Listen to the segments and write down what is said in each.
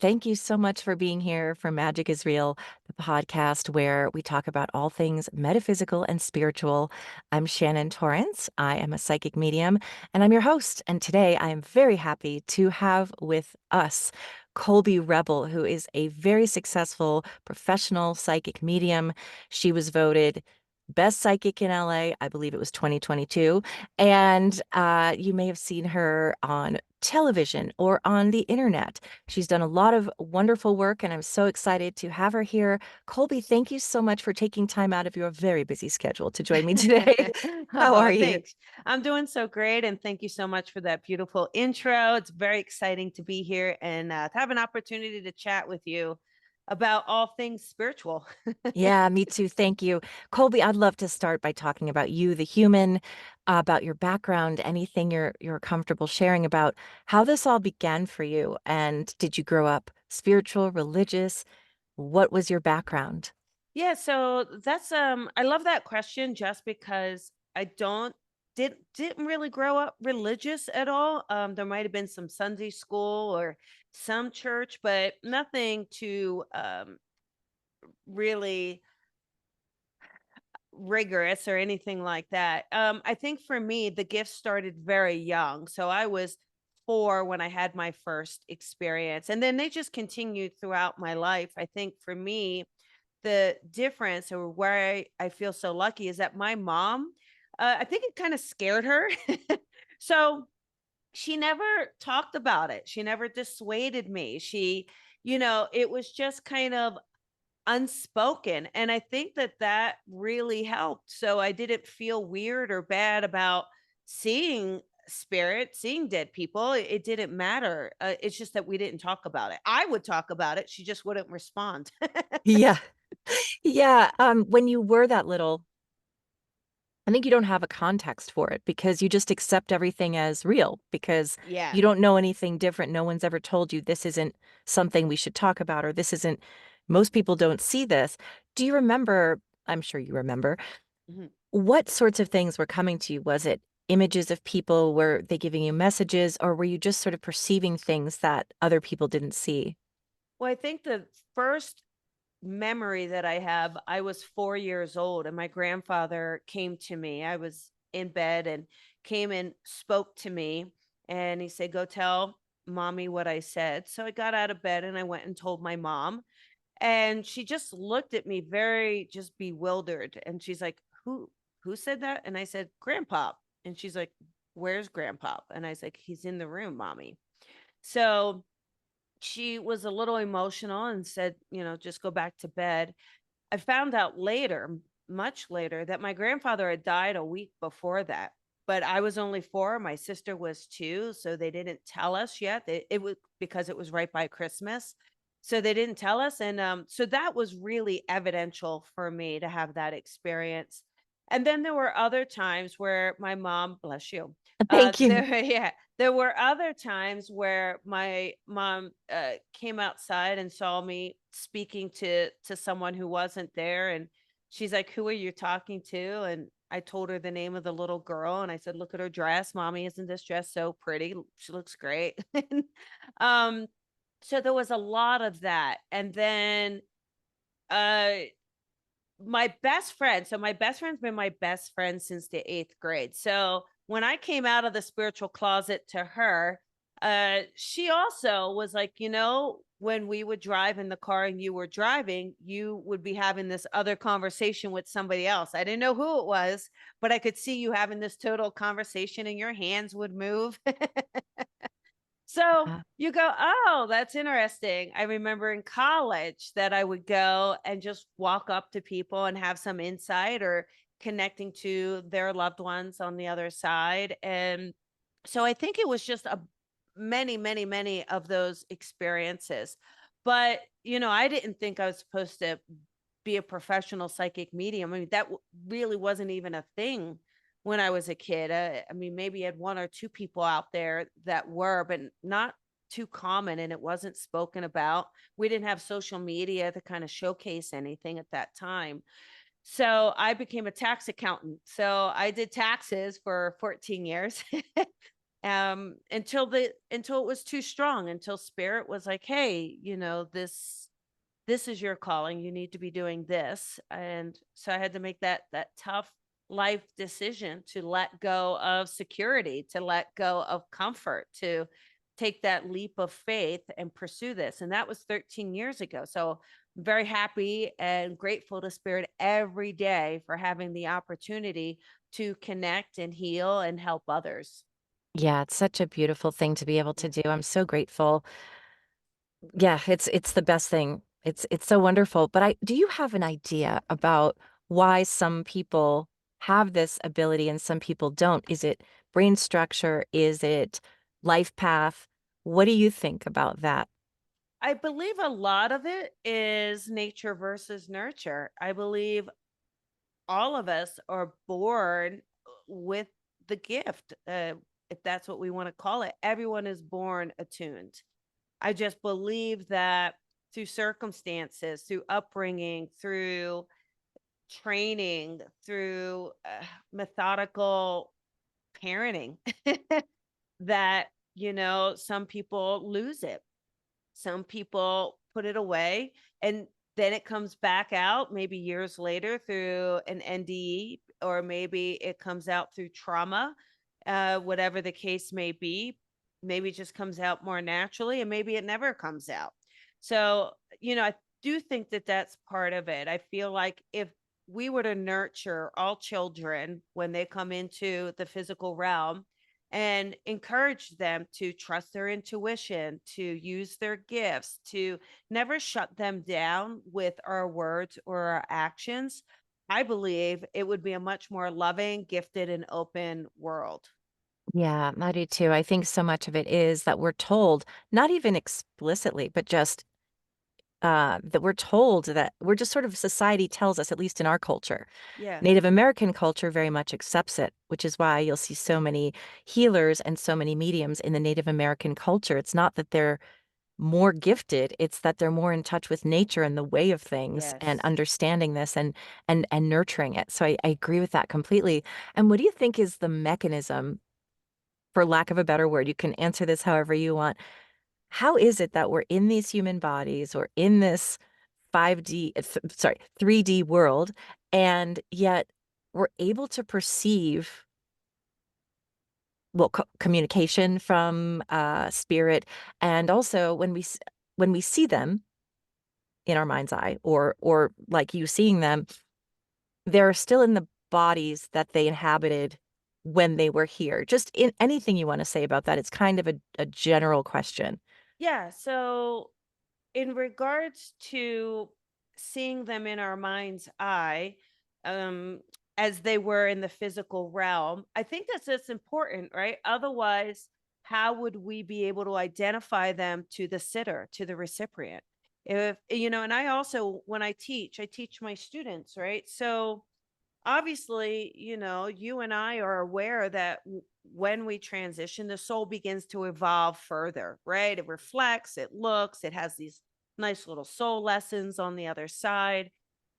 Thank you so much for being here for Magic is Real, the podcast where we talk about all things metaphysical and spiritual. I'm Shannon Torrence. I am a psychic medium and I'm your host. And today I am very happy to have with us Colby Rebel, who is a very successful professional psychic medium. She was voted best psychic in LA. I believe it was 2022. And you may have seen her on television or on the internet. She's done a lot of wonderful work, and I'm so excited to have her here. Colby, thank you so much for taking time out of your very busy schedule to join me today. How Oh, are you? thanks. I'm doing so great. And thank you so much for that beautiful intro. It's very exciting to be here and to have an opportunity to chat with you about all things spiritual. Yeah, me too. Thank you. Colby, I'd love to start by talking about you, the human, about your background, anything you're comfortable sharing about how this all began for you. And did you grow up spiritual, religious? What was your background? Yeah, so that's I love that question just because I didn't really grow up religious at all. There might have been some Sunday school or some church, but nothing to really rigorous or anything like that. I think for me, the gift started very young. So I was 4 when I had my first experience, and then they just continued throughout my life. I think for me, the difference or where I feel so lucky is that my mom, I think it kind of scared her. So she never talked about it. She never dissuaded me. It was just kind of unspoken, and I think that that really helped, so I didn't feel weird or bad about seeing seeing dead people. It didn't matter, it's just that we didn't talk about it. I would talk about it, she just wouldn't respond. Yeah. Yeah. When you were that little, I think you don't have a context for it because you just accept everything as real because Yeah. you don't know anything different. No one's ever told you this isn't something we should talk about or this isn't, most people don't see this. Do you remember? I'm sure you remember. Mhm. What sorts of things were coming to you? Was it images of people? Were they giving you messages or were you just sort of perceiving things that other people didn't see? Well, I think the first memory that I have, I was 4 years old and my grandfather came to me. I was in bed and came and spoke to me, and he said, "Go tell mommy what I said." So I got out of bed and I went and told my mom, and she just looked at me very just bewildered, and she's like, "Who said that?" And I said, "Grandpa." And she's like, "Where's grandpa?" And I was like, "He's in the room, mommy." So she was a little emotional and said, "Just go back to bed." I found out later, much later, that my grandfather had died a week before that. But I was only 4, my sister was 2, so they didn't tell us yet. It was because it was right by Christmas. So they didn't tell us, and so that was really evidential for me to have that experience. And then there were other times where my mom, bless you, Thank you. yeah, there were other times where my mom came outside and saw me speaking to someone who wasn't there, and she's like, "Who are you talking to?" And I told her the name of the little girl, and I said, "Look at her dress, mommy. Isn't this dress so pretty? She looks great." And, um, so there was a lot of that, and then uh, my best friend's been my best friend since the 8th grade. So when I came out of the spiritual closet to her, she also was like, when we would drive in the car and you were driving, you would be having this other conversation with somebody else. I didn't know who it was, but I could see you having this total conversation and your hands would move. So Uh, you go, "Oh, that's interesting." I remember in college that I would go and just walk up to people and have some insight or connecting to their loved ones on the other side. And so I think it was just a many, many, many of those experiences. But, I didn't think I was supposed to be a professional psychic medium. I mean, that really wasn't even a thing when I was a kid. I mean, maybe you had 1 or 2 people out there that were, but not too common, and it wasn't spoken about. We didn't have social media to kind of showcase anything at that time. So I became a tax accountant. So I did taxes for 14 years. until it was too strong, until spirit was like, hey, this is your calling, you need to be doing this. And so I had to make that tough life decision to let go of security, to let go of comfort, to take that leap of faith and pursue this. And that was 13 years ago. So I'm very happy and grateful to spirit every day for having the opportunity to connect and heal and help others. Yeah, it's such a beautiful thing to be able to Yeah. do. I'm so grateful. Yeah, it's the best thing. It's so wonderful. But I do you have an idea about why some people have this ability and some people don't? Is it brain structure? Is it life path? What do you think about that? I believe a lot of it is nature versus nurture. I believe all of us are born with the gift, if that's what we want to call it. Everyone is born attuned. I just believe that through circumstances, through upbringing, through training, through methodical parenting, that, some people lose it. Some people put it away, and then it comes back out maybe years later through an NDE, or maybe it comes out through trauma, whatever the case may be. Maybe it just comes out more naturally, and maybe it never comes out. So, I do think that that's part of it. I feel like if we were to nurture all children when they come into the physical realm, and encourage them to trust their intuition, to use their gifts, to never shut them down with our words or our actions, I believe it would be a much more loving, gifted, and open world. Yeah, I do too. I think so much of it is that we're told, not even explicitly, but just that we're told that we're just sort of society tells us, at least in our culture. Yeah. Native American culture very much accepts it, which is why you'll see so many healers and so many mediums in the Native American culture. It's not that they're more gifted, it's that they're more in touch with nature and the way of things and Yes. understanding this and nurturing it. So I agree with that completely. And what do you think is the mechanism, for lack of a better word? You can answer this however you want. How is it that we're in these human bodies or in this 3D world, and yet we're able to perceive, well, communication from spirit, and also when we see them in our mind's eye, or like you seeing them, they're still in the bodies that they inhabited when they were here. Just in anything you want to say about that, it's kind of a general question. Yeah. So, in regards to seeing them in our mind's eye, um, as they were in the physical realm, I think that's important, right? Otherwise, how would we be able to identify them to the sitter, to the recipient? If and I also, when I teach my students, right? So obviously, you and I are aware that when we transition, the soul begins to evolve further, right? It reflects, it looks, it has these nice little soul lessons on the other side.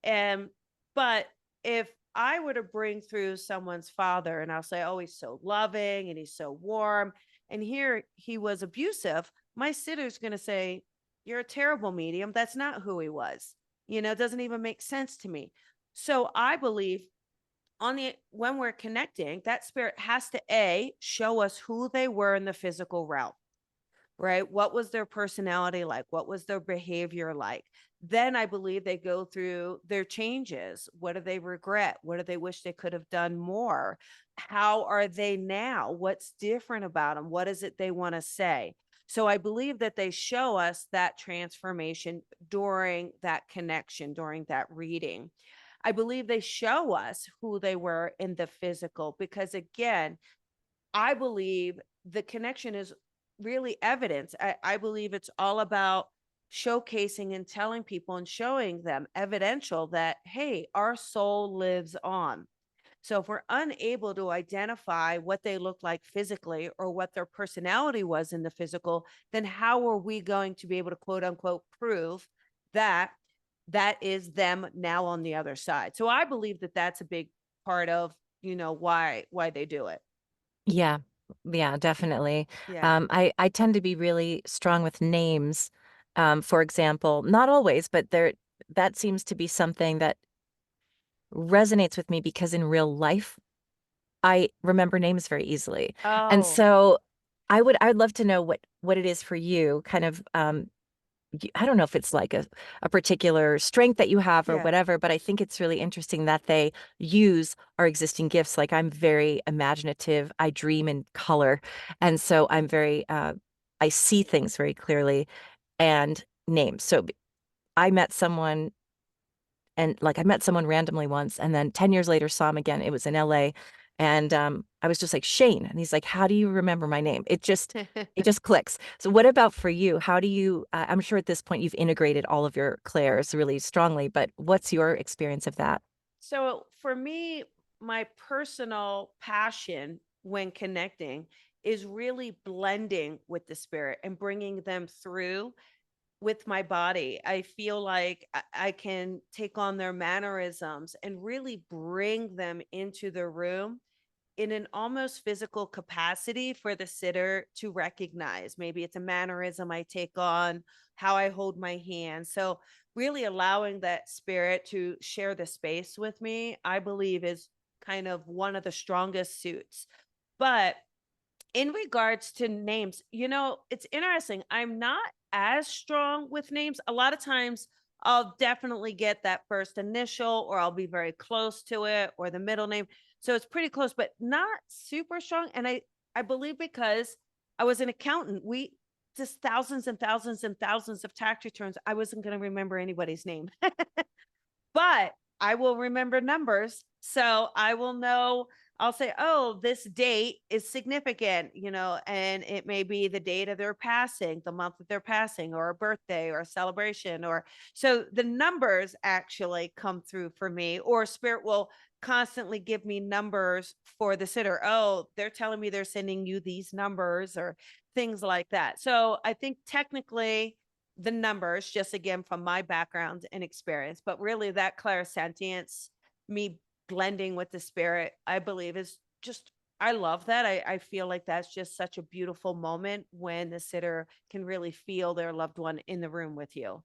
And, but if I were to bring through someone's father and I'll say, oh, he's so loving and he's so warm, and here he was abusive, my sitter's going to say, you're a terrible medium. That's not who he was. It doesn't even make sense to me. So I believe on the when we're connecting, that spirit has to show us who they were in the physical realm, right? What was their personality like? What was their behavior like? Then I believe they go through their changes. What do they regret? What do they wish they could have done more? How are they now? What's different about them? What is it they want to say? So I believe that they show us that transformation during that connection, during that reading. I believe they show us who they were in the physical because, again, I believe the connection is really evidence. I believe it's all about showcasing and telling people and showing them evidential that, hey, our soul lives on. So if we're unable to identify what they look like physically or what their personality was in the physical, then how are we going to be able to quote unquote prove that that is them now on the other side? So I believe that that's a big part of, why they do it. Yeah. Yeah, definitely. Yeah. I tend to be really strong with names. For example, not always, but that seems to be something that resonates with me because in real life, I remember names very easily. And Oh, so I'd love to know what it is for you, kind of I don't know if it's like a particular strength that you have or yeah. whatever, but I think it's really interesting that they use our existing gifts. Like I'm very imaginative. I dream in color. And so I see things very clearly and names. So I met someone I met someone randomly once and then 10 years later saw him again. It was in LA. And I was just like, Shane. And he's like, how do you remember my name? It just clicks. So what about for you? How do you, I'm sure at this point you've integrated all of your clairs really strongly, but what's your experience of that? So for me, my personal passion when connecting is really blending with the spirit and bringing them through with my body. I feel like I can take on their mannerisms and really bring them into the room in an almost physical capacity for the sitter to recognize. Maybe it's a mannerism I take on, how I hold my hand. So, really allowing that spirit to share the space with me, I believe is kind of one of the strongest suits. But in regards to names, it's interesting. I'm not as strong with names. A lot of times I'll definitely get that first initial or I'll be very close to it or the middle name. So it's pretty close, but not super strong. And I believe because I was an accountant, we just thousands and thousands and thousands of tax returns. I wasn't going to remember anybody's name. But I will remember numbers. So I will know, I'll say, oh, this date is significant, and it may be the date of their passing, the month that they're passing, or a birthday or a celebration. Or so the numbers actually come through for me, or spirit will constantly give me numbers for the sitter. Oh, they're telling me they're sending you these numbers or things like that. So I think technically the numbers, just again from my background and experience, but really that clairsentience, me blending with the spirit, I believe is just, I love that. I feel like that's just such a beautiful moment when the sitter can really feel their loved one in the room with you.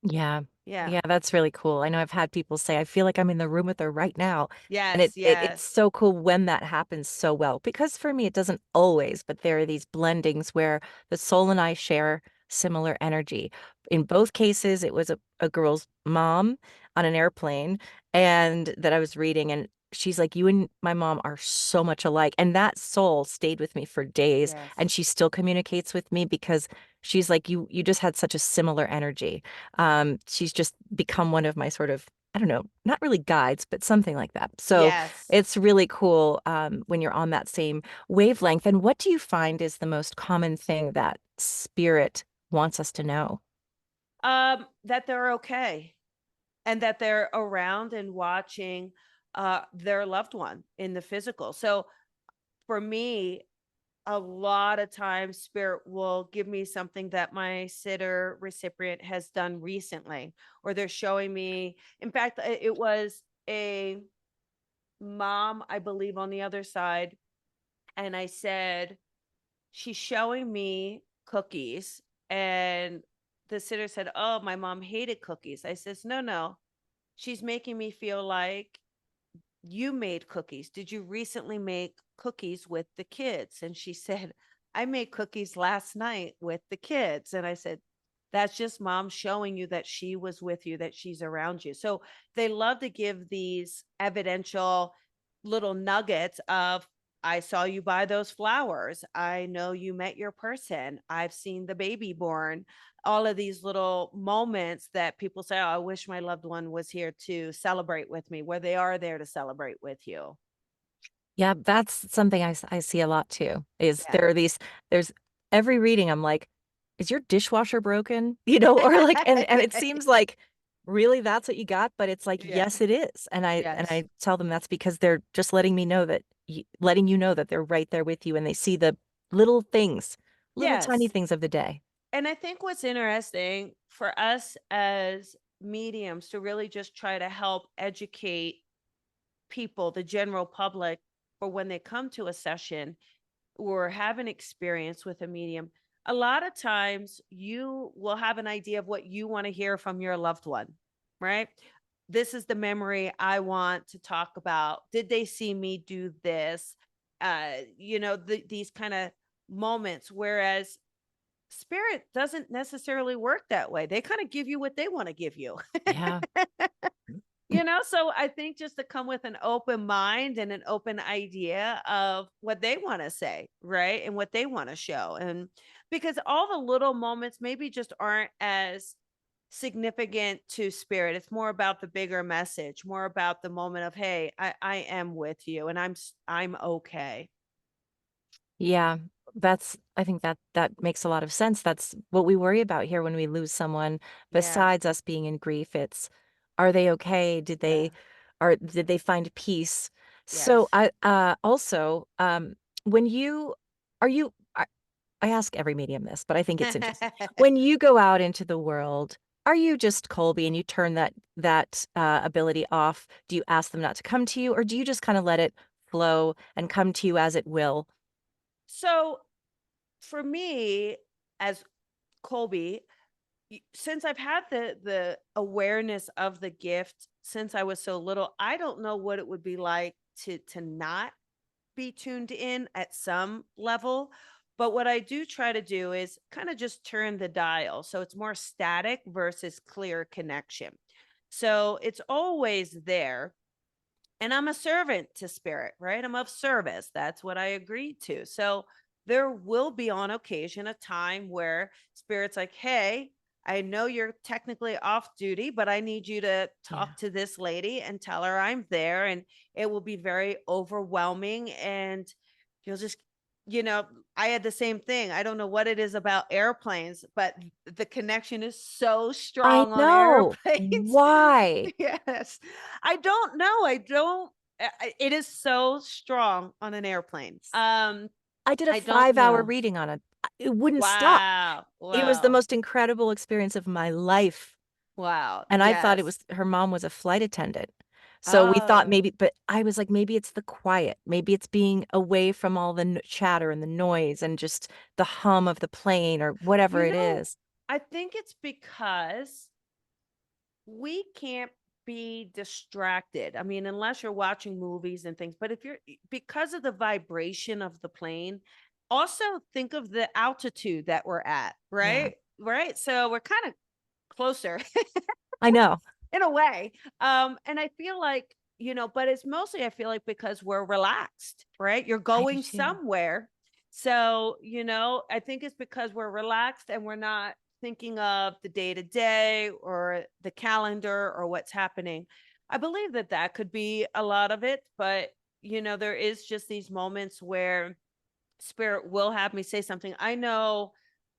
Yeah. Yeah. Yeah, that's really cool. I know I've had people say, I feel like I'm in the room with her right now. And Yes. it's Yes. so cool when that happens so well. Because for me, it doesn't always, but there are these blendings where the soul and I share similar energy. In both cases, it was a girl's mom on an airplane and that I was reading, and she's like, you and my mom are so much alike. And that soul stayed with me for days. And Yes. she still communicates with me because she's like, you just had such a similar energy. She's just become one of my sort of, I don't know, not really guides, but something like that. So Yes. it's really cool when you're on that same wavelength. And what do you find is the most common thing that spirit wants us to know? That they're okay and that they're around and watching their loved one in the physical. So for me, a lot of times spirit will give me something that my sitter recipient has done recently, or they're showing me. In fact, it was a mom, I believe, on the other side. And I said, she's showing me cookies. And the sitter said, oh, my mom hated cookies. I says, no, no. She's making me feel like you made cookies. Did you recently make cookies with the kids? And she said, I made cookies last night with the kids. And I said, that's just mom showing you that she was with you, that she's around you. So they love to give these evidential little nuggets of, I saw you buy those flowers. I know you met your person. I've seen the baby born. All of these little moments that people say, oh, I wish my loved one was here to celebrate with me, where they are there to celebrate with you. Yeah, that's something I see a lot too. Is Yeah. there's every reading I'm like, is your dishwasher broken? You know, or like, and it seems like really that's what you got, but it's like, Yeah. yes, it is. And Yes. I tell them that's because they're just letting me know that letting you know that they're right there with you and they see the little things, little tiny Yes. things of the day. And I think what's interesting for us as mediums to really just try to help educate people, the general public, for when they come to a session or have an experience with a medium, a lot of times you will have an idea of what you want to hear from your loved one, right? This is the memory I want to talk about. Did they see me do this? These kind of moments. Whereas spirit doesn't necessarily work that way. They kind of give you what they want to give you. Yeah. So I think just to come with an open mind and an open idea of what they want to say, right? And what they want to show. And because all the little moments maybe just aren't as significant to spirit. It's more about the bigger message, more about the moment of, hey, I am with you and I'm okay. Yeah, I think that makes a lot of sense. That's what we worry about here when we lose someone. Yeah. Besides us being in grief, it's, are they okay? Yeah. Did they find peace? So Yes. also, when you are you I ask every medium this, but I think it's interesting. When you go out into the world, are you just Colby and you turn that ability off? Do you ask them not to come to you, or do you just kind of let it flow and come to you as it will? So for me, as Colby, since I've had the awareness of the gift since I was so little, I don't know what it would be like to not be tuned in at some level. But what I do try to do is kind of just turn the dial. So it's more static versus clear connection. So it's always there. And I'm a servant to spirit, right? I'm of service. That's what I agreed to. So there will be on occasion a time where spirit's like, hey, I know you're technically off duty, but I need you to Yeah. talk to this lady and tell her I'm there. And it will be very overwhelming. And you'll just, you know, I had the same thing. I don't know what it is about airplanes, but the connection is so I strong on know. airplanes. Why? Yes. I don't know. I don't it is so strong on an airplane. I did a I don't 5-hour know. reading on it. It wouldn't stop. Wow. It was the Wow. most incredible experience of my life, Wow. and I thought it Yes. was her mom was a flight attendant. So we thought Oh, maybe, but I was like, maybe it's the quiet. Maybe it's being away from all the chatter and the noise and just the hum of the plane or whatever you it know, is. I think it's because we can't be distracted. I mean, unless you're watching movies and things, but if you're because of the vibration of the plane, also think of the altitude that we're at, Yeah, right? Right? So we're kind of closer I know. in a way. And I feel like, but it's mostly I feel like because we're relaxed, right? You're I do going too. somewhere. So, I think it's because we're relaxed and we're not thinking of the day to day or the calendar or what's happening. I believe that that could be a lot of it, but there is just these moments where spirit will have me say something. I know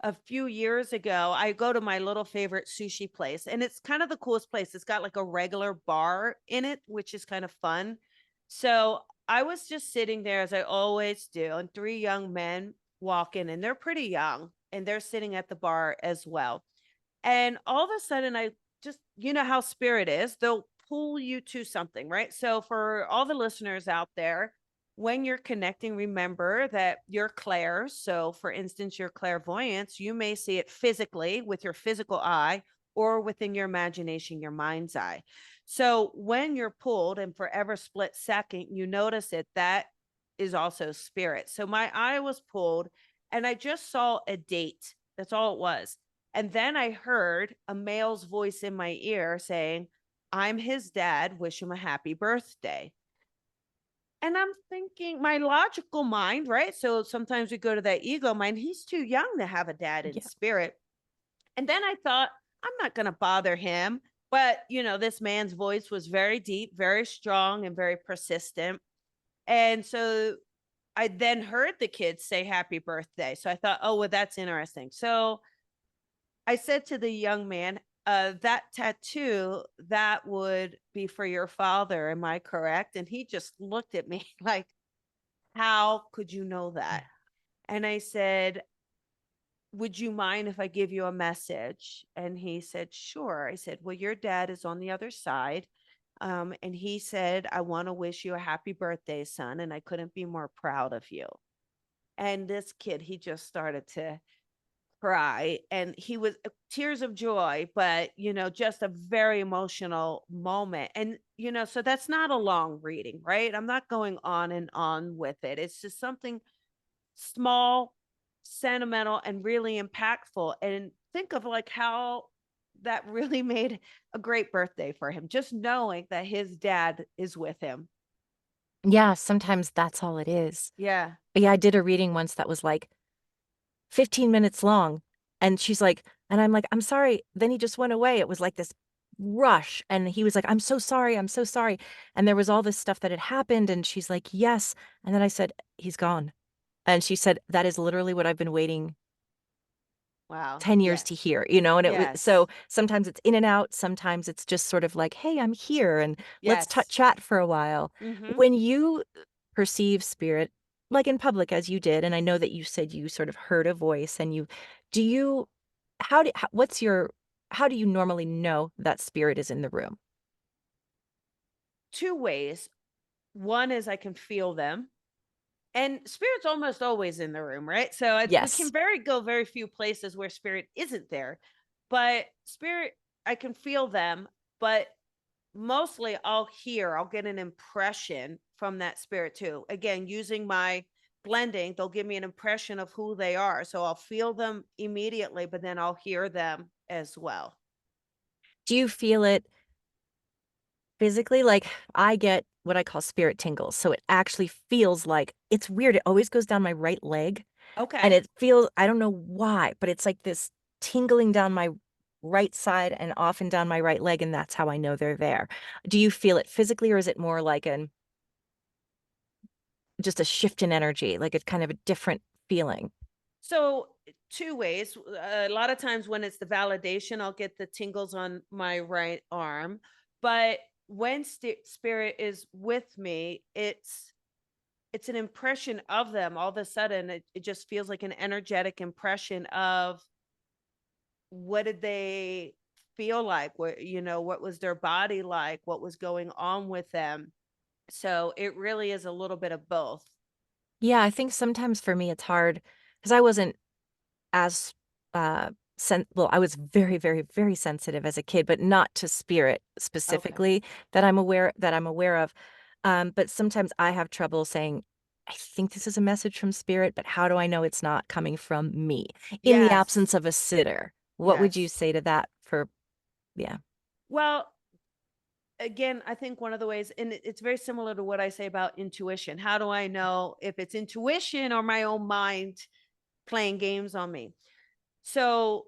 a few years ago, I go to my little favorite sushi place, and it's kind of the coolest place. It's got like a regular bar in it, which is kind of fun. So I was just sitting there as I always do, and three young men walk in, and they're pretty young, and they're sitting at the bar as well. And all of a sudden, I just, how spirit is, they'll pull you to something, right? So, for all the listeners out there, when you're connecting, remember that you're clairs. So, for instance, your clairvoyance, you may see it physically with your physical eye or within your imagination, your mind's eye. So, when you're pulled and forever split second, you notice it, that is also spirit. So, my eye was pulled and I just saw a date. That's all it was. And then I heard a male's voice in my ear saying, I'm his dad. Wish him a happy birthday. And I'm thinking, my logical mind, right? So sometimes we go to that ego mind. He's too young to have a dad in Yeah. spirit. And then I thought, I'm not going to bother him. But, this man's voice was very deep, very strong, and very persistent. And so I then heard the kids say happy birthday. So I thought, oh, well, that's interesting. So I said to the young man, that tattoo, that would be for your father. Am I correct? And he just looked at me like, how could you know that? Yeah. And I said, would you mind if I give you a message? And he said, sure. I said, well, your dad is on the other side. And he said, I want to wish you a happy birthday, son. And I couldn't be more proud of you. And this kid, he just started to cry, and he was tears of joy, but just a very emotional moment. And so that's not a long reading, right? I'm not going on and on with it. It's just something small, sentimental, and really impactful. And think of like how that really made a great birthday for him, just knowing that his dad is with him. Yeah, sometimes that's all it is. Yeah. But yeah, I did a reading once that was like 15 minutes long. And she's like, and I'm like, I'm sorry. Then he just went away. It was like this rush. And he was like, I'm so sorry. I'm so sorry. And there was all this stuff that had happened. And she's like, yes. And then I said, he's gone. And she said, that is literally what I've been waiting Wow. 10 years Yes. to hear, you know? And it was Yes. so sometimes it's in and out. Sometimes it's just sort of like, hey, I'm here and let's Yes. chat for a while. Hmm. When you perceive spirit, like in public as you did, and I know that you said you sort of heard a voice and do you, what's your, how do you normally know that spirit is in the room? Two ways. One is I can feel them. And spirit's almost always in the room, right? So we can Yes. go very few places where spirit isn't there. But spirit, I can feel them, but mostly I'll get an impression from that spirit too. Again, using my blending, they'll give me an impression of who they are. So I'll feel them immediately, but then I'll hear them as well. Do you feel it physically? Like I get what I call spirit tingles. So it actually feels like it's weird. It always goes down my right leg. And Okay. it feels, I don't know why, but it's like this tingling down my right side and often down my right leg, and that's how I know they're there. Do you feel it physically, or is it more like an just a shift in energy, like it's kind of a different feeling? So, two ways. A lot of times when it's the validation, I'll get the tingles on my right arm. But when spirit is with me, it's an impression of them. All of a sudden, it just feels like an energetic impression of what did they feel like? What was their body like? What was going on with them? So it really is a little bit of both. Yeah, I think sometimes for me it's hard because I wasn't as well, I was very, very, very sensitive as a kid, but not to spirit Okay. specifically that I'm aware of. But sometimes I have trouble saying, I think this is a message from spirit, but how do I know it's not coming from me in the Yes. absence of a sitter? What would you Yes. say to that for, yeah. Well, again, I think one of the ways, and it's very similar to what I say about intuition. How do I know if it's intuition or my own mind playing games on me? So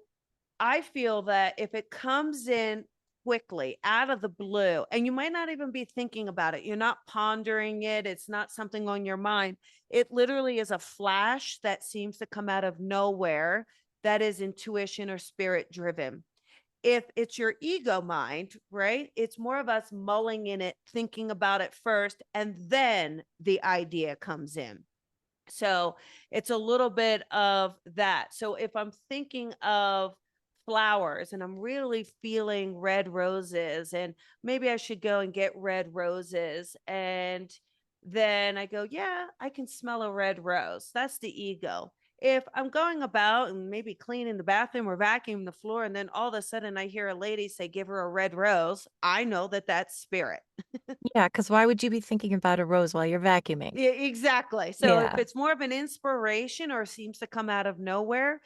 I feel that if it comes in quickly out of the blue, and you might not even be thinking about it, you're not pondering it, it's not something on your mind. It literally is a flash that seems to come out of nowhere that is intuition or spirit driven. If it's your ego mind, right? It's more of us mulling in it, thinking about it first, and then the idea comes in. So it's a little bit of that. So if I'm thinking of flowers and I'm really feeling red roses, and maybe I should go and get red roses, and then I go, yeah, I can smell a red rose. That's the ego. If I'm going about and maybe cleaning the bathroom or vacuuming the floor, and then all of a sudden I hear a lady say, give her a red rose, I know that that's spirit. Yeah, because why would you be thinking about a rose while you're vacuuming? Yeah, exactly. So if Yeah. it's more of an inspiration or seems to come out of nowhere,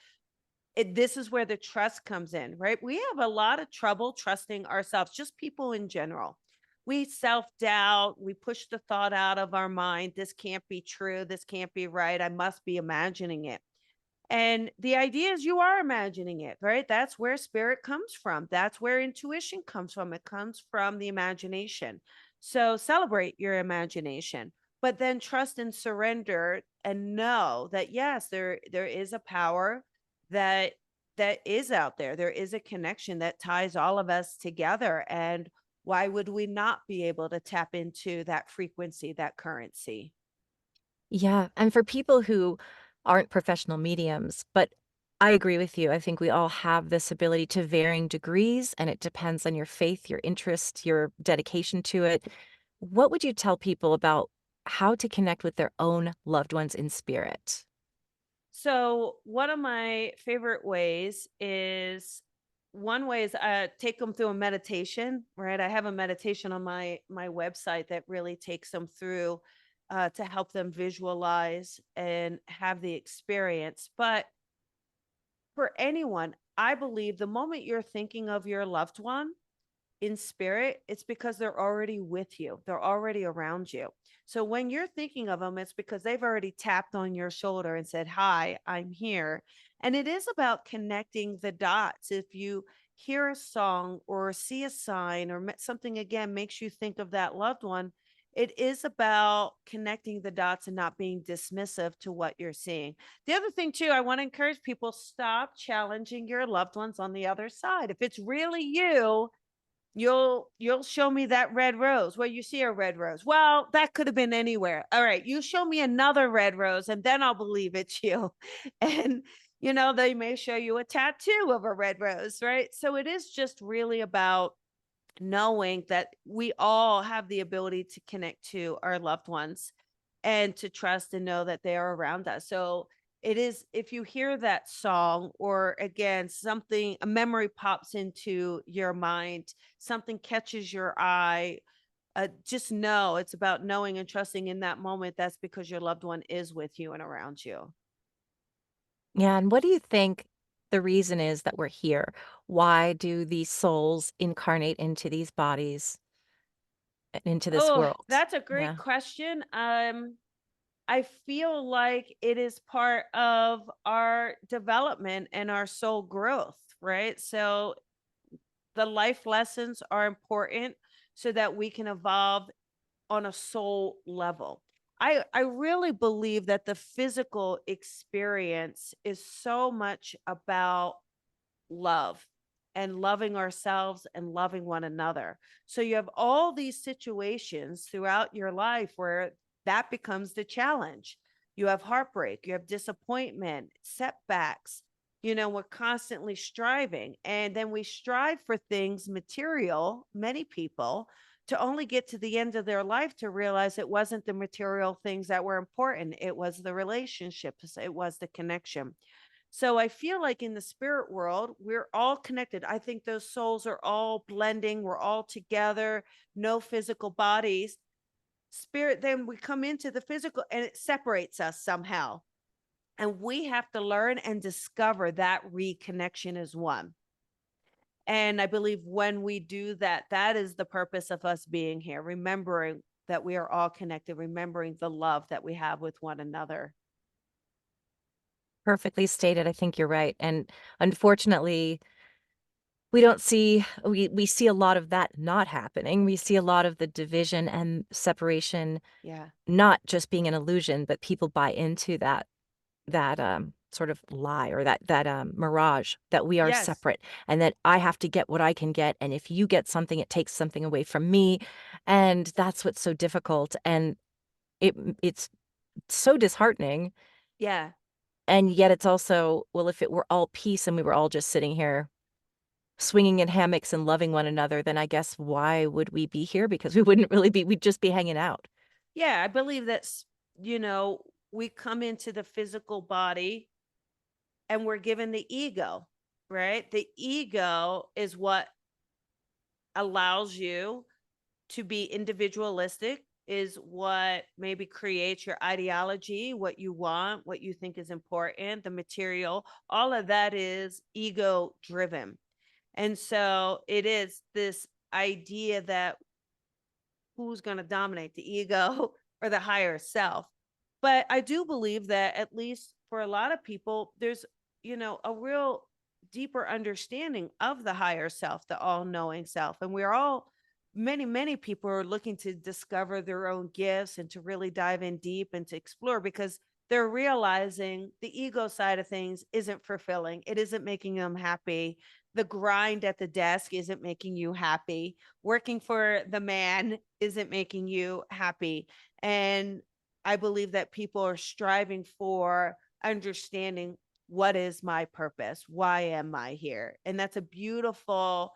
this is where the trust comes in, right? We have a lot of trouble trusting ourselves, just people in general. We self doubt, we push the thought out of our mind. This can't be true. This can't be right. I must be imagining it. And the idea is you are imagining it, right? That's where spirit comes from. That's where intuition comes from. It comes from the imagination. So celebrate your imagination, but then trust and surrender and know that yes, there is a power that is out there. There is a connection that ties all of us together. And why would we not be able to tap into that frequency, that currency? Yeah, and for people who aren't professional mediums, but I agree with you. I think we all have this ability to varying degrees, and it depends on your faith, your interest, your dedication to it. What would you tell people about how to connect with their own loved ones in spirit? So one of my favorite ways is one way is take them through a meditation, right? I have a meditation on my website that really takes them through to help them visualize and have the experience. But for anyone, I believe the moment you're thinking of your loved one, in spirit, it's because they're already with you. They're already around you. So when you're thinking of them, it's because they've already tapped on your shoulder and said, "Hi, I'm here." And it is about connecting the dots. If you hear a song or see a sign or something again makes you think of that loved one, it is about connecting the dots and not being dismissive to what you're seeing. The other thing too, I want to encourage people, stop challenging your loved ones on the other side. If it's really you, you'll show me that red rose. Well, you see a red rose. Well, that could have been anywhere. All right, you show me another red rose and then I'll believe it's you. And they may show you a tattoo of a red rose, right? So it is just really about knowing that we all have the ability to connect to our loved ones and to trust and know that they are around us. So it is, if you hear that song or again something, a memory pops into your mind, something catches your eye, just know it's about knowing and trusting in that moment. That's because your loved one is with you and around you. Yeah, and what do you think the reason is that we're here? Why do these souls incarnate into these bodies and into this Oh, world? that's a great Yeah. question. I feel like it is part of our development and our soul growth, right? So the life lessons are important so that we can evolve on a soul level. I really believe that the physical experience is so much about love and loving ourselves and loving one another. So you have all these situations throughout your life where that becomes the challenge. You have heartbreak, you have disappointment, setbacks. We're constantly striving. And then we strive for things material, many people, to only get to the end of their life to realize it wasn't the material things that were important. It was the relationships, it was the connection. So I feel like in the spirit world, we're all connected. I think those souls are all blending. We're all together, no physical bodies. Spirit, then we come into the physical and it separates us somehow. And we have to learn and discover that reconnection as one. And I believe when we do that, that is the purpose of us being here, remembering that we are all connected, remembering the love that we have with one another. Perfectly stated. I think you're right. And unfortunately, we see a lot of that not happening. We see a lot of the division and separation Yeah. not just being an illusion, but people buy into that sort of lie or that mirage that we are Yes. separate and that I have to get what I can get. And if you get something, it takes something away from me. And that's what's so difficult. And it's so disheartening. Yeah. And yet it's also, well, if it were all peace and we were all just sitting here swinging in hammocks and loving one another, then I guess why would we be here? Because we wouldn't really be, we'd just be hanging out. Yeah, I believe that's, we come into the physical body and we're given the ego, right? The ego is what allows you to be individualistic, is what maybe creates your ideology, what you want, what you think is important, the material. All of that is ego driven. And so it is this idea that who's going to dominate, the ego or the higher self. But I do believe that at least for a lot of people, there's, a real deeper understanding of the higher self, the all knowing self. And we're all, many people are looking to discover their own gifts and to really dive in deep and to explore because they're realizing the ego side of things isn't fulfilling. It isn't making them happy. The grind at the desk isn't making you happy. Working for the man isn't making you happy. And I believe that people are striving for understanding, what is my purpose? Why am I here? And that's a beautiful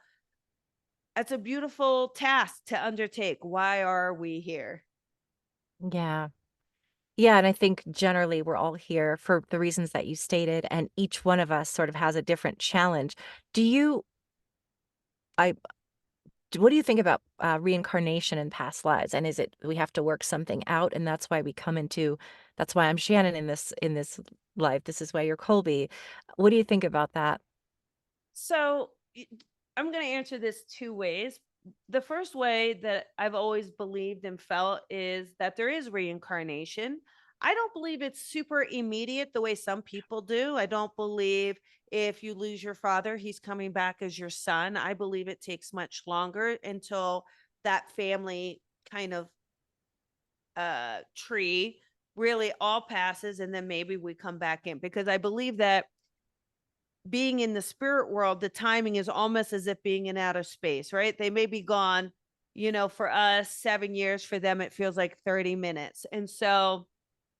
task to undertake. Why are we here? Yeah. Yeah, and I think generally we're all here for the reasons that you stated, and each one of us sort of has a different challenge. Do you I what do you think about, reincarnation in past lives? And is it we have to work something out, and that's why I'm Shannon in this life, this is why you're Colby. What do you think about that? So I'm going to answer this two ways. The first way that I've always believed and felt is that there is reincarnation. I don't believe it's super immediate the way some people do. I don't believe if you lose your father, he's coming back as your son. I believe it takes much longer until that family kind of tree really all passes and then maybe we come back in, because I believe that being in the spirit world, the timing is almost as if being in outer space, right? They may be gone, for us, 7 years. For them, it feels like 30 minutes. And so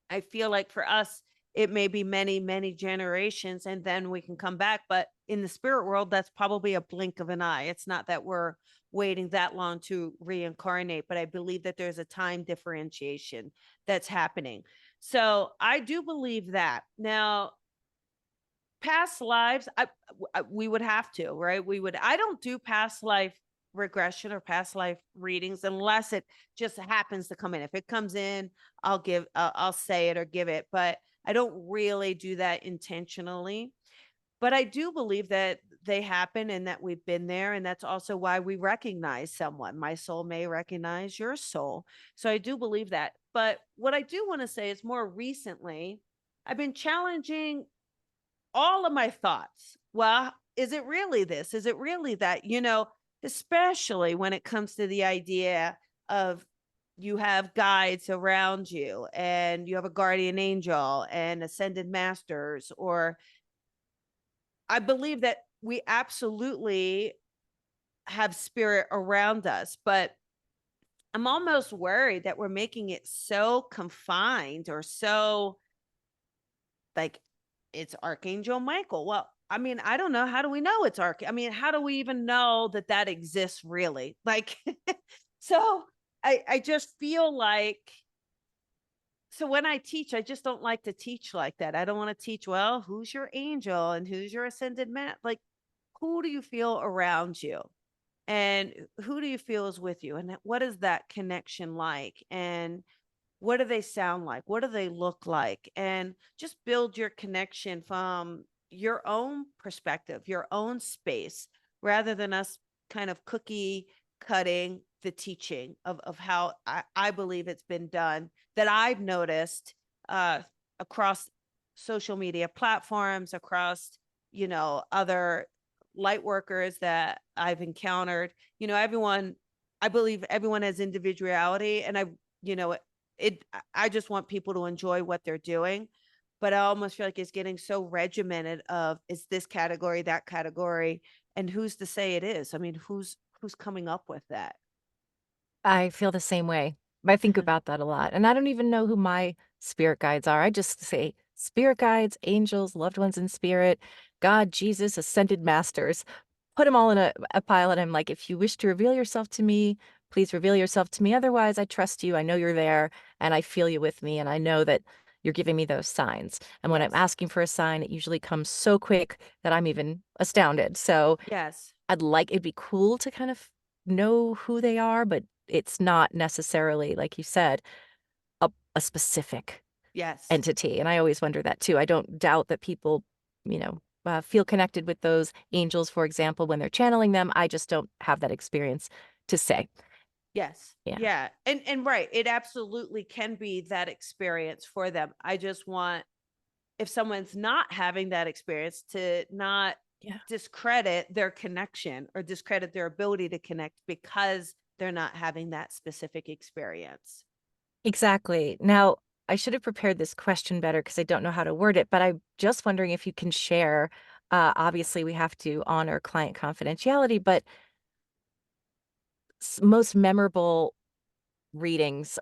I feel like for us, it may be many, many generations and then we can come back. But in the spirit world, that's probably a blink of an eye. It's not that we're waiting that long to reincarnate, but I believe that there's a time differentiation that's happening. So I do believe that. Now, past lives, we would have to, right? I don't do past life regression or past life readings unless it just happens to come in. If it comes in, I'll say it or give it, but I don't really do that intentionally. But I do believe that they happen and that we've been there, and that's also why we recognize someone. My soul may recognize your soul. So I do believe that. But what I do want to say is more recently, I've been challenging all of my thoughts. Well, is it really this? Is it really that? Especially when it comes to the idea of you have guides around you and you have a guardian angel and ascended masters, or I believe that we absolutely have spirit around us, but I'm almost worried that we're making it so confined or so like it's Archangel Michael. Well, I mean, I don't know. How do we know it's I mean, how do we even know that that exists really? Like, so I just feel like, so when I teach, I just don't like to teach like that. I don't want to teach, well, who's your angel and who's your ascended man? Like, who do you feel around you? And who do you feel is with you? And what is that connection like? And what do they sound like? What do they look like? And just build your connection from your own perspective, your own space, rather than us kind of cookie cutting the teaching of how I believe it's been done, that I've noticed uh, across social media platforms, across, other light workers that I've encountered. Everyone, I believe everyone has individuality. And you know, I just want people to enjoy what they're doing, but I almost feel like it's getting so regimented of is this category, that category, and who's to say it is? I mean, who's coming up with that? I feel the same way. I think about that a lot, and I don't even know who my spirit guides are. I just say spirit guides, angels, loved ones in spirit, God, Jesus, ascended masters. Put them all in a pile, and I'm like, "If you wish to reveal yourself to me, please reveal yourself to me. Otherwise, I trust you. I know you're there, and I feel you with me, and I know that you're giving me those signs." And when I'm Yes. asking for a sign, it usually comes so quick that I'm even astounded. So Yes. it'd be cool to kind of know who they are, but it's not necessarily, like you said, a specific Yes. entity, and I always wonder that too. I don't doubt that people, feel connected with those angels, for example, when they're channeling them. I just don't have that experience to say. Yes. Yeah. Yeah. And right, it absolutely can be that experience for them. I just want, if someone's not having that experience, to not Yeah. discredit their connection or discredit their ability to connect because they're not having that specific experience. Exactly. Now, I should have prepared this question better because I don't know how to word it, but I'm just wondering if you can share, obviously, we have to honor client confidentiality, but most memorable readings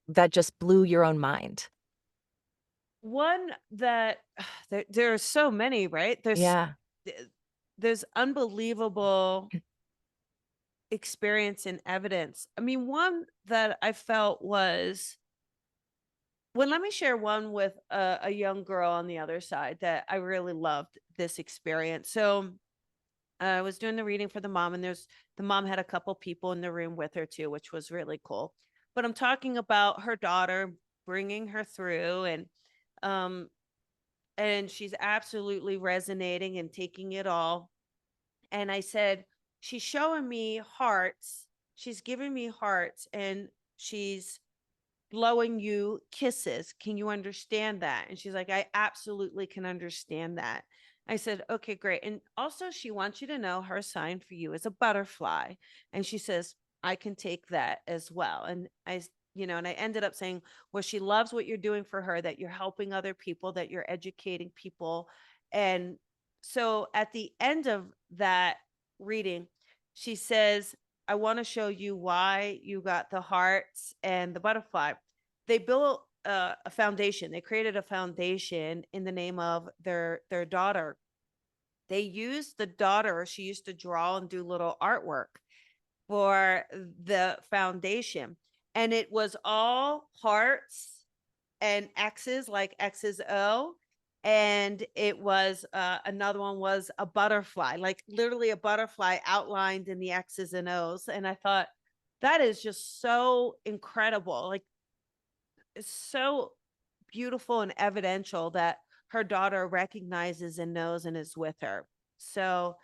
that just blew your own mind. One that there are so many, right? Yeah. Th- there's unbelievable experience and evidence. I mean, one that I felt was Well, let me share one with a young girl on the other side that I really loved this experience. So I was doing the reading for the mom, and the mom had a couple people in the room with her too, which was really cool. But I'm talking about her daughter, bringing her through, um, and she's absolutely resonating and taking it all. And I said, she's showing me hearts. She's giving me hearts, and she's blowing you kisses. Can you understand that? And she's like, I absolutely can understand that. I said, okay, great. And also, she wants you to know her sign for you is a butterfly. And she says, I can take that as well. And and I ended up saying, well, she loves what you're doing for her, that you're helping other people, that you're educating people. And so at the end of that reading, she says, I want to show you why you got the hearts and the butterfly. They built a foundation. They created a foundation in the name of their daughter. They used the daughter. She used to draw and do little artwork for the foundation, and it was all hearts and X's, like X's O. And it was another one was a butterfly, like literally a butterfly outlined in the X's and O's. And I thought, that is just so incredible. Like, it's so beautiful and evidential that her daughter recognizes and knows and is with her. So,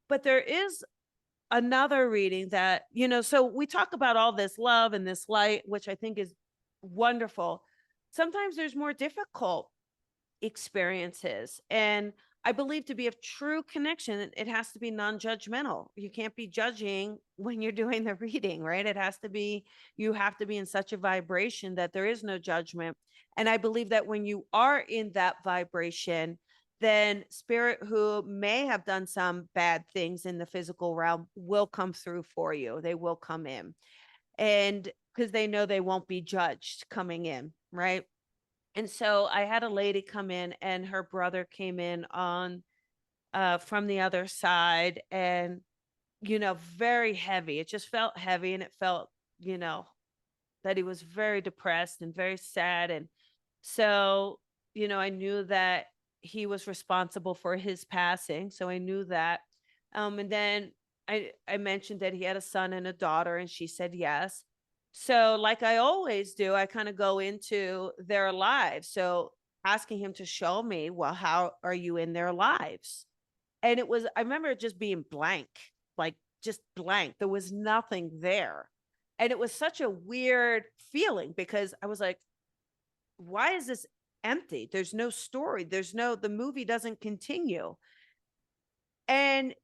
but there is another reading that, so we talk about all this love and this light, which I think is wonderful. Sometimes there's more difficult experiences. And I believe to be a true connection, it has to be non judgmental. You can't be judging when you're doing the reading, right? You have to be in such a vibration that there is no judgment. And I believe that when you are in that vibration, then spirit who may have done some bad things in the physical realm will come through for you. They will come in. And because they know they won't be judged coming in, right? And so I had a lady come in, and her brother came in on from the other side, and very heavy. It just felt heavy, and it felt, you know, that he was very depressed and very sad. And so, I knew that he was responsible for his passing. So I knew that. And then I mentioned that he had a son and a daughter, and she said yes. So, like I always do, I kind of go into their lives. So asking him to show me, well, how are you in their lives? And I remember it just being blank, like just blank. There was nothing there. And it was such a weird feeling because I was like, why is this empty? There's no story. The movie doesn't continue. And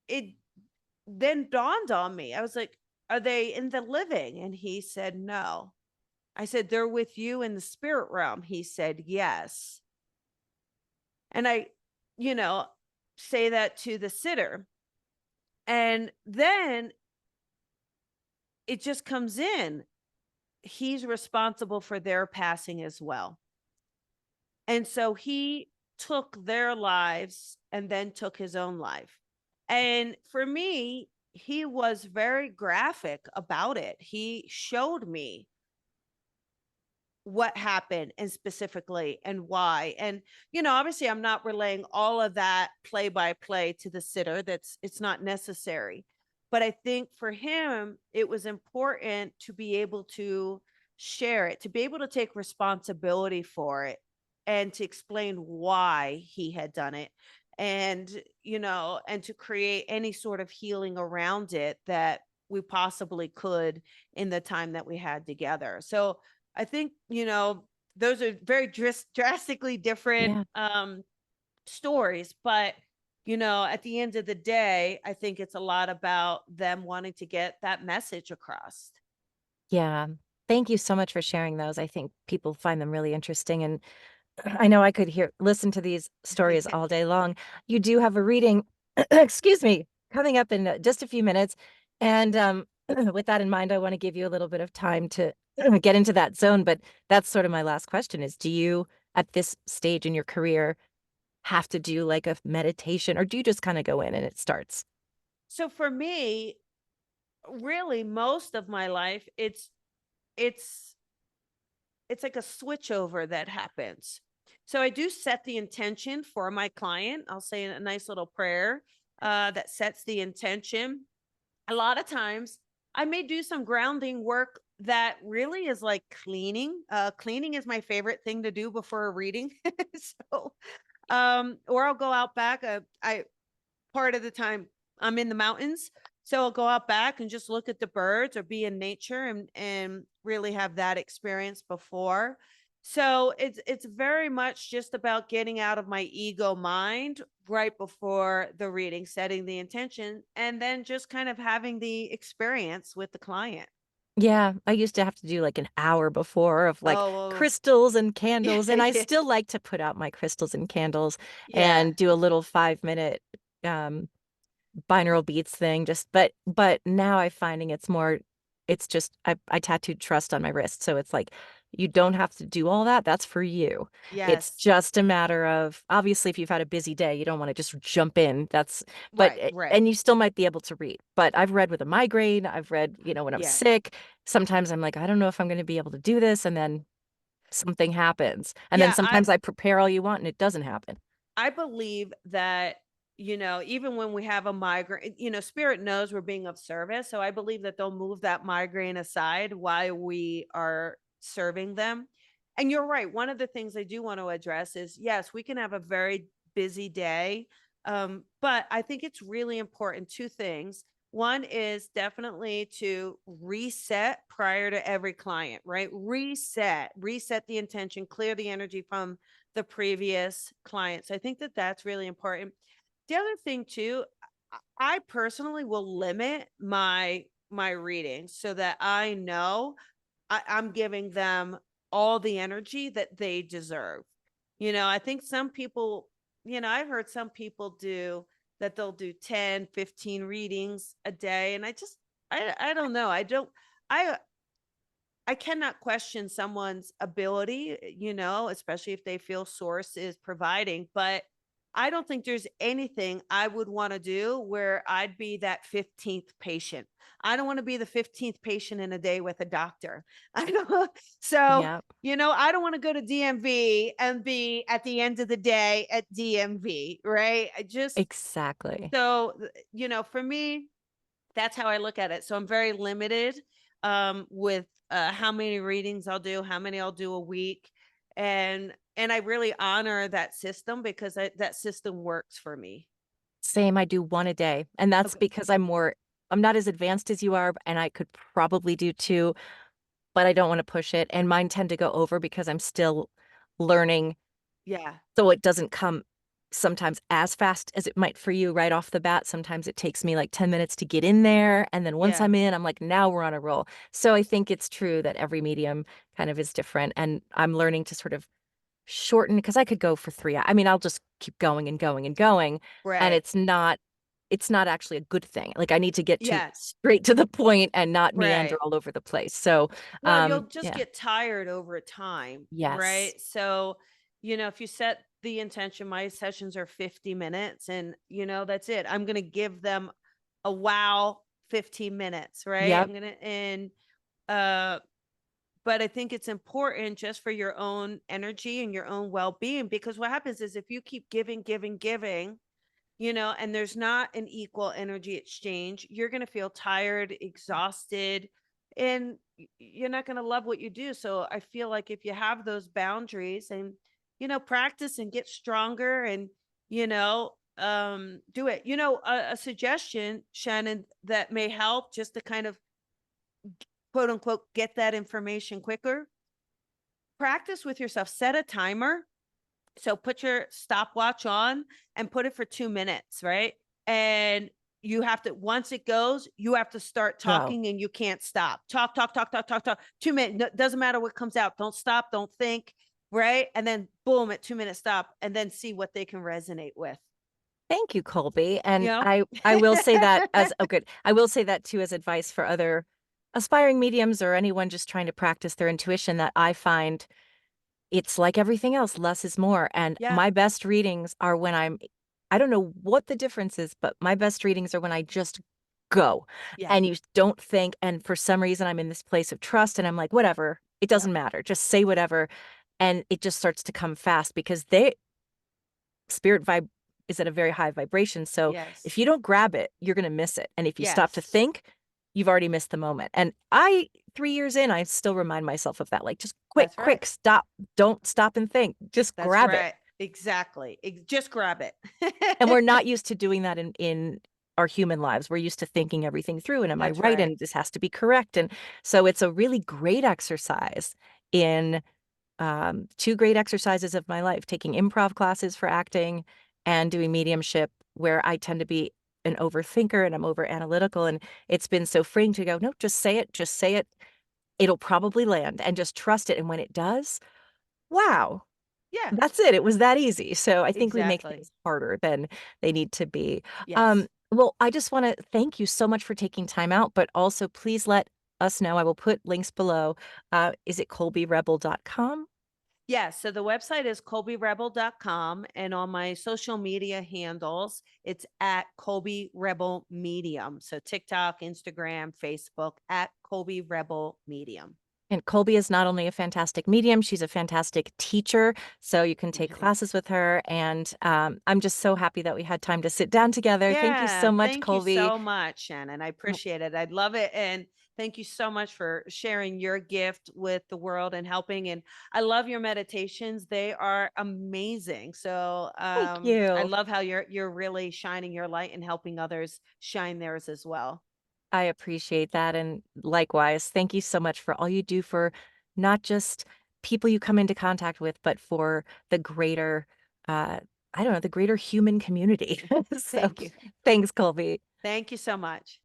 it then dawned on me. I was like, are they in the living? And he said, no. I said, they're with you in the spirit realm. He said, yes. And I, you know, say that to the sitter. And then it just comes in. He's responsible for their passing as well. And so he took their lives and then took his own life. And for me, he was very graphic about it. He showed me what happened and specifically and why. And, obviously I'm not relaying all of that play by play to the sitter. It's not necessary. But I think for him, it was important to be able to share it, to be able to take responsibility for it and to explain why he had done it. And, and to create any sort of healing around it that we possibly could in the time that we had together. So I think, those are very drastically different Yeah. stories, but at the end of the day, I think it's a lot about them wanting to get that message across. Yeah. Thank you so much for sharing those. I think people find them really interesting. And I know I could listen to these stories all day long. You do have a reading, excuse me, coming up in just a few minutes. And with that in mind, I want to give you a little bit of time to get into that zone. But that's sort of my last question is, do you, at this stage in your career, have to do like a meditation, or do you just kind of go in and it starts? So for me, really most of my life, it's it's like a switch over that happens. So I do set the intention for my client. I'll say a nice little prayer that sets the intention. A lot of times I may do some grounding work that really is like cleaning. Cleaning is my favorite thing to do before a reading. So or I'll go out back. I part of the time I'm in the mountains. So I'll go out back and just look at the birds or be in nature and really have that experience before. So it's very much just about getting out of my ego mind right before the reading, setting the intention, and then just kind of having the experience with the client. Yeah, I used to have to do like an hour before of like Oh, crystals and candles, and yeah, I yeah, still like to put out my crystals and candles yeah, and do a little 5 minute um binaural beats thing but now I'm finding it's more it's just I tattooed trust on my wrist, so it's like you don't have to do all that. That's for you. It's yes, just a matter of, obviously, if you've had a busy day, you don't want to just jump in. That's but right, right, and you still might be able to read. But I've read with a migraine, I've read, when I'm yeah, sick. Sometimes I'm like, I don't know if I'm going to be able to do this, and then something happens. And then yeah. I sometimes I prepare all you want and it doesn't happen. I believe that, even when we have a migraine, spirit knows we're being of service. So I believe that they'll move that migraine aside while we are serving them. And you're right. One of the things I do want to address is yes, we can have a very busy day. But I think it's really important. Two things. One is definitely to reset prior to every client, right? Reset the intention, clear the energy from the previous clients. I think that that's really important. The other thing too, I personally will limit my readings so that I know I'm giving them all the energy that they deserve. I think some people, I've heard some people do that they'll do 10, 15 readings a day. And I don't know. I I cannot question someone's ability, especially if they feel source is providing, but I don't think there's anything I would want to do where I'd be that 15th patient. I don't want to be the 15th patient in a day with a doctor. I don't so, Yeah, I don't want to go to DMV and be at the end of the day at DMV, right? I just exactly. so for me, that's how I look at it. So I'm very limited with how many readings I'll do, how many I'll do a week, and I really honor that system because that system works for me. Same, I do one a day, and that's Okay. because I'm not as advanced as you are, and I could probably do 2, but I don't wanna push it, and mine tend to go over because I'm still learning, Yeah. so it doesn't come sometimes as fast as it might for you right off the bat. Sometimes it takes me, like, 10 minutes to get in there, and then once Yeah. I'm in, I'm like, "Now we're on a roll." So I think it's true that every medium kind of is different, and I'm learning to sort of shorten because I could go for 3 I mean, I'll just keep going and going and going, and Right. it's not actually a good thing. Like, I need to get to Yes. straight to the point and not meander Right. all over the place. So, Well, you'll just yeah. get tired over time, Yes. right? So, if you set the intention, my sessions are 50 minutes and, that's it. I'm going to give them a wow 15 minutes, right? Yep. I'm going to, uh, but I think it's important just for your own energy and your own well being because what happens is if you keep giving, giving, giving, and there's not an equal energy exchange, you're going to feel tired, exhausted, and you're not going to love what you do. So I feel like if you have those boundaries and, practice and get stronger and, do it. A suggestion, Shannon, that may help just to kind of quote unquote get that information quicker. Practice with yourself, set a timer. So put your stopwatch on and put it for 2 minutes, right? And you have to, once it goes, you have to start Go. talking and you can't stop. Talk, talk, talk, talk, talk, talk. 2 minutes. Doesn't matter what comes out. Don't stop. Don't think. Right. And then boom, at 2 minutes, stop and then see what they can resonate with. Thank you, Colby, You and know? I will say that as oh, good. I will say that too as advice for other aspiring mediums or anyone just trying to practice their intuition, that I find it's like everything else, less is more, and Yeah. my best readings are when I don't know what the difference is, but my best readings are when I just go, Yeah. and you don't think, and for some reason, I'm in this place of trust, and I'm like, "Whatever. It Yeah. doesn't matter. Just say whatever. And it just starts to come fast because spirit vibe is at a very high vibration. So Yes. if you don't grab it, you're going to miss it. And if you stop to Yes. think, you've already missed the moment. And 3 years in, I still remind myself of that. Like, just quick, That's right. quick, stop. Don't stop and think. Just That's grab it. right. Exactly. Just grab And we're it. not used to doing that in our human lives. We're used to thinking everything through. And am I That's right? right. And this has to be correct. And so it's a really great exercise in two great exercises of my life, taking improv classes for acting and doing mediumship, where I tend to be an overthinker and I'm over analytical. And it's been so freeing to go, no, just say it, just say it. It'll probably land and just trust it. And when it does, wow, Yeah, that's it. It was that easy. So I think we make exactly. things harder than they need to be. Yes. Well, I just want to thank you so much for taking time out, but also please let us know. I will put links below. Is it colbyrebel.com? Yes. So the website is colbyrebel.com. And on my social media handles, it's at Colby Rebel Medium. So TikTok, Instagram, Facebook, at Colby Rebel Medium. And Colby is not only a fantastic medium, she's a fantastic teacher. So you can take classes with her. And I'm just so happy that we had time to sit down together. Thank you Yeah, so much, thank you Colby. so much, Shannon. I appreciate it. I'd love it. And thank you so much for sharing your gift with the world and helping. And I love your meditations. They are amazing. So Thank I you. love how you're really shining your light and helping others shine theirs as well. I appreciate that. And likewise, thank you so much for all you do for not just people you come into contact with, but for the greater, uh, I don't know, the greater human community. So Thank you. thanks, Colby. Thank you so much.